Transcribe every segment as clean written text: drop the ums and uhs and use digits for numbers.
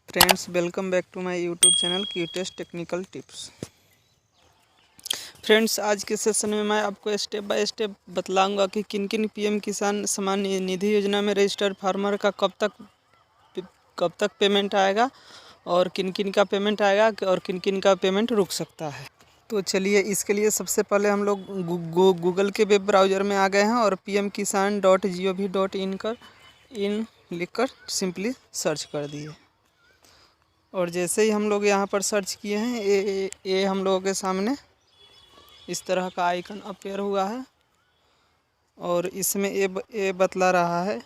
Friends, welcome back to my YouTube channel cutest technical tips. Friends, आज के session में मैं आपको स्टेप बाय स्टेप बतलाऊंगा कि किन किन पीएम किसान सम्मान निधि योजना में रजिस्टर्ड फार्मर का कब तक पेमेंट आएगा और किन किन का पेमेंट आएगा और किन किन का पेमेंट रुक सकता है। तो चलिए, इसके लिए सबसे पहले हम लोग गूगल के वेब ब्राउज़र में आ गए हैं और pmkisan.gov.in लिखकर सिंपली सर्च कर दिए। और जैसे ही हम लोग यहाँ पर सर्च किए हैं, ये हम लोगों के सामने इस तरह का आइकन अपीयर हुआ है और इसमें ये बतला रहा है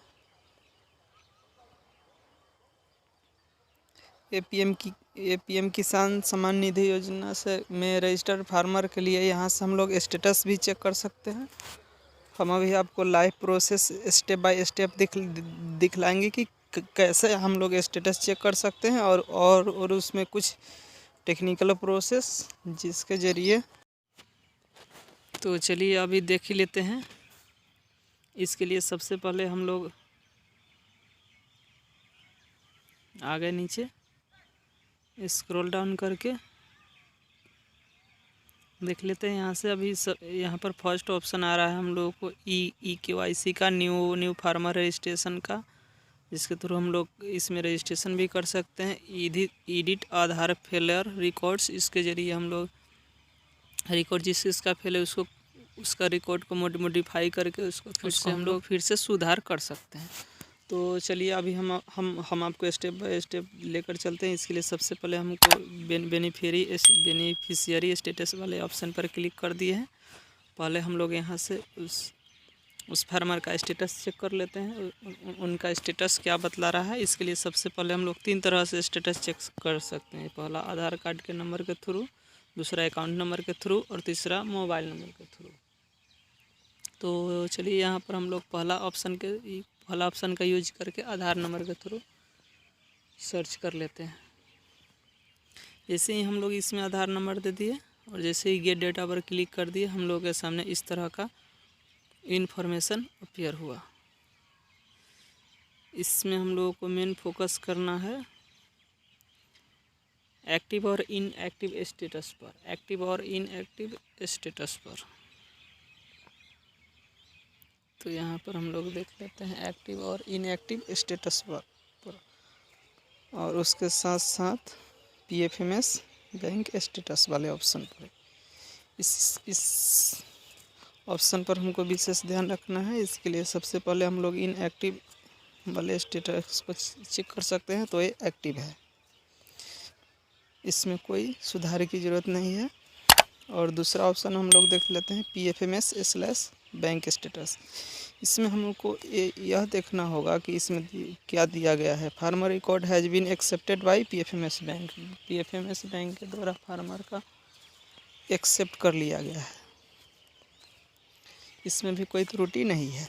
ये पीएम किसान सम्मान निधि योजना से में रजिस्टर्ड फार्मर के लिए यहाँ से हम लोग स्टेटस भी चेक कर सकते हैं। हम अभी आपको live process step by step दिखलाएंगे कि कैसे हम लोग स्टेटस चेक कर सकते हैं और उसमें कुछ टेक्निकल प्रोसेस जिसके ज़रिए। तो चलिए अभी देख ही लेते हैं। इसके लिए सबसे पहले हम लोग आ गए नीचे, स्क्रॉल डाउन करके देख लेते हैं। यहाँ से अभी यहाँ पर फर्स्ट ऑप्शन आ रहा है हम लोगों को ई KYC का, न्यू फार्मर रजिस्ट्रेशन का, जिसके थ्रू हम लोग इसमें रजिस्ट्रेशन भी कर सकते हैं। एडिट आधार फेलियर रिकॉर्ड्स, इसके ज़रिए हम लोग रिकॉर्ड जिसका फेल है उसका रिकॉर्ड को मॉडिफाई करके उसको हम लोग फिर से सुधार कर सकते हैं। तो चलिए अभी हम आपको स्टेप बाय स्टेप लेकर चलते हैं। इसके लिए सबसे पहले हमको बेनिफिशियरी स्टेटस वाले ऑप्शन पर क्लिक कर दिए हैं। पहले हम लोग यहाँ से उस फार्मर का स्टेटस चेक कर लेते हैं, उनका स्टेटस क्या बतला रहा है। इसके लिए सबसे पहले हम लोग 3 तरह से स्टेटस चेक कर सकते हैं। पहला आधार कार्ड के नंबर के थ्रू, दूसरा अकाउंट नंबर के थ्रू और तीसरा मोबाइल नंबर के थ्रू। तो चलिए यहाँ पर हम लोग पहला ऑप्शन का यूज करके आधार नंबर के थ्रू सर्च कर लेते हैं। जैसे ही हम लोग इसमें आधार नंबर दे दिए और जैसे ही गेट डेटा पर क्लिक कर दिए, हम लोगों के सामने इस तरह का इन्फॉर्मेशन अपीयर हुआ। इसमें हम लोगों को मेन फोकस करना है एक्टिव और इनएक्टिव स्टेटस पर। तो यहाँ पर हम लोग देख लेते हैं एक्टिव और इनएक्टिव स्टेटस पर और उसके साथ साथ PFMS बैंक स्टेटस वाले ऑप्शन पर। इस ऑप्शन पर हमको विशेष ध्यान रखना है। इसके लिए सबसे पहले हम लोग इनएक्टिव वाले स्टेटस को चेक कर सकते हैं। तो ये एक्टिव है, इसमें कोई सुधार की ज़रूरत नहीं है। और दूसरा ऑप्शन हम लोग देख लेते हैं PFMS/बैंक स्टेटस। इसमें हमको यह देखना होगा कि इसमें क्या दिया गया है। Farmer record has been accepted by PFMS bank. PFMS bank के द्वारा फार्मर का एक्सेप्ट कर लिया गया है, इसमें भी कोई त्रुटि नहीं है।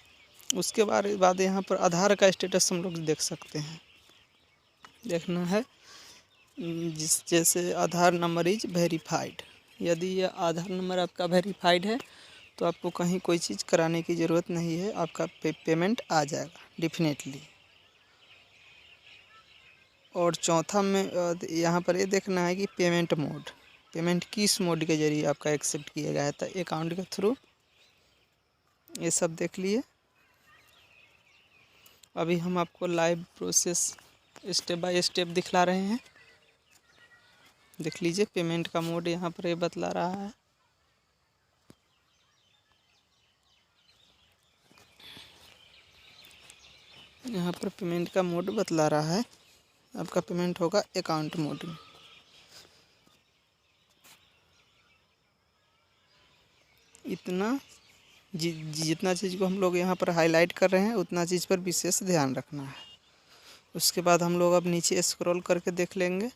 उसके बाद यहाँ पर आधार का स्टेटस हम लोग देख सकते हैं। देखना है जैसे आधार नंबर इज वेरीफाइड। यदि यह आधार नंबर आपका वेरीफाइड है तो आपको कहीं कोई चीज़ कराने की ज़रूरत नहीं है, आपका पेमेंट आ जाएगा डेफिनेटली। और चौथा में यहाँ पर ये देखना है कि पेमेंट किस मोड के ज़रिए आपका एक्सेप्ट किया गया है। तो अकाउंट के थ्रू ये सब देख लिए। अभी हम आपको live process step by step दिखला रहे हैं। देख लीजिए, पेमेंट का मोड यहाँ पर ये बतला रहा है। यहाँ पर पेमेंट का मोड बतला रहा है, आपका पेमेंट होगा अकाउंट मोड में। इतना जितना चीज़ को हम लोग यहाँ पर हाईलाइट कर रहे हैं उतना चीज़ पर विशेष ध्यान रखना है। उसके बाद हम लोग अब नीचे स्क्रॉल करके देख लेंगे।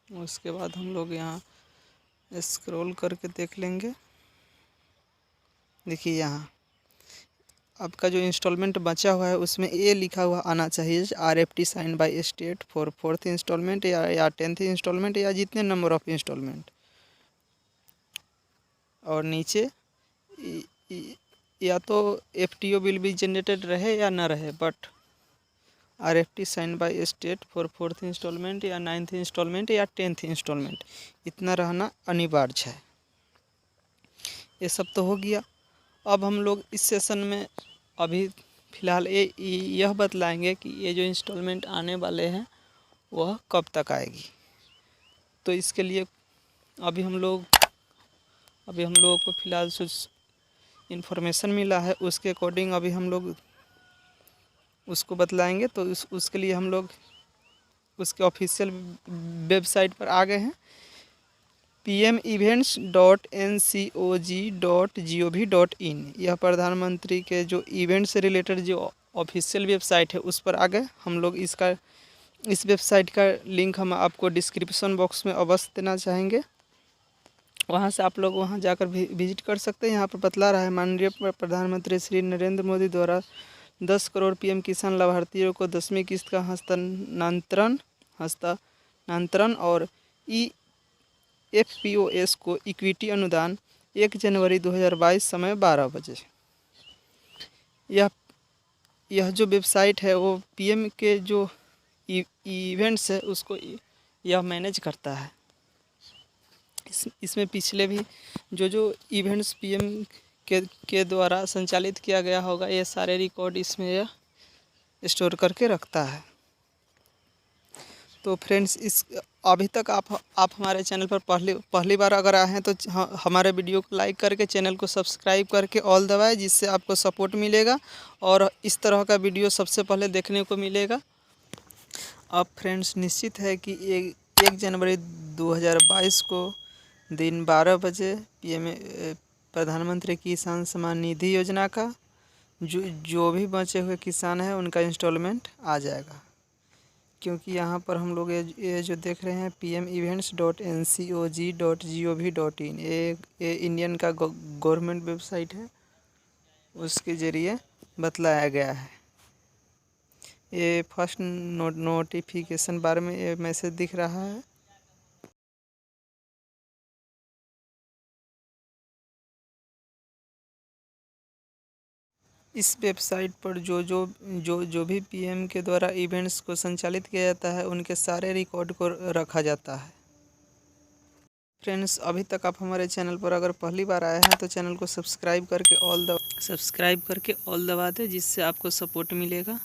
उसके बाद हम लोग यहाँ स्क्रॉल करके देख लेंगे। देखिए, यहाँ आपका जो इंस्टॉलमेंट बचा हुआ है उसमें ये लिखा हुआ आना चाहिए RFT sign by state for 4th instalment या 10th इंस्टॉलमेंट या जितने नंबर ऑफ इंस्टॉलमेंट। और नीचे या तो FTO विल बी जनरेटेड रहे या ना रहे, but RFT sign by state for 4th instalment या 9th इंस्टॉलमेंट या 10th इंस्टॉलमेंट, इतना रहना अनिवार्य है। ये सब तो हो गया। अब हम लोग इस सेशन में अभी फ़िलहाल यह बतलाएंगे कि ये जो इंस्टॉलमेंट आने वाले हैं वह कब तक आएगी। तो इसके लिए अभी हम लोगों को फ़िलहाल कुछ इन्फॉर्मेशन मिला है, उसके अकॉर्डिंग अभी हम लोग उसको बतलाएंगे। तो उसके लिए हम लोग उसके ऑफिशियल वेबसाइट पर आ गए हैं, pmevents.ncog.gov.in। यह प्रधानमंत्री के जो इवेंट से रिलेटेड जो ऑफिशियल वेबसाइट है उस पर आ गए हम लोग। इस वेबसाइट का लिंक हम आपको डिस्क्रिप्शन बॉक्स में अवश्य देना चाहेंगे, वहाँ से आप लोग वहाँ जाकर विजिट कर सकते हैं। यहाँ पर बतला रहा है माननीय प्रधानमंत्री श्री नरेंद्र मोदी द्वारा 10 करोड़ PM किसान लाभार्थियों को 10वीं किस्त का हस्तांतरण और FPOS को इक्विटी अनुदान 1 जनवरी 2022 समय 12 बजे। यह जो वेबसाइट है वो PM के जो इवेंट्स है उसको यह मैनेज करता है। इसमें पिछले भी जो इवेंट्स PM के द्वारा संचालित किया गया होगा, ये सारे रिकॉर्ड इसमें यह स्टोर करके रखता है। तो फ्रेंड्स, अभी तक आप हमारे चैनल पर पहली बार अगर आए हैं तो हमारे वीडियो को लाइक करके चैनल को सब्सक्राइब करके ऑल दबाएं, जिससे आपको सपोर्ट मिलेगा और इस तरह का वीडियो सबसे पहले देखने को मिलेगा। अब फ्रेंड्स, निश्चित है कि 1 जनवरी 2022 को दिन 12 बजे प्रधानमंत्री किसान सम्मान निधि योजना का जो भी बचे हुए किसान हैं उनका इंस्टॉलमेंट आ जाएगा। क्योंकि यहाँ पर हम लोग ये जो देख रहे हैं pmevents.ncog.gov.in, ये इंडियन का गवर्नमेंट वेबसाइट है, उसके ज़रिए बतलाया गया है। ये फर्स्ट नोटिफिकेशन बार में ये मैसेज दिख रहा है। इस वेबसाइट पर जो भी PM के द्वारा इवेंट्स को संचालित किया जाता है उनके सारे रिकॉर्ड को रखा जाता है। फ्रेंड्स, अभी तक आप हमारे चैनल पर अगर पहली बार आए हैं तो चैनल को सब्सक्राइब करके ऑल दबा दें, जिससे आपको सपोर्ट मिलेगा।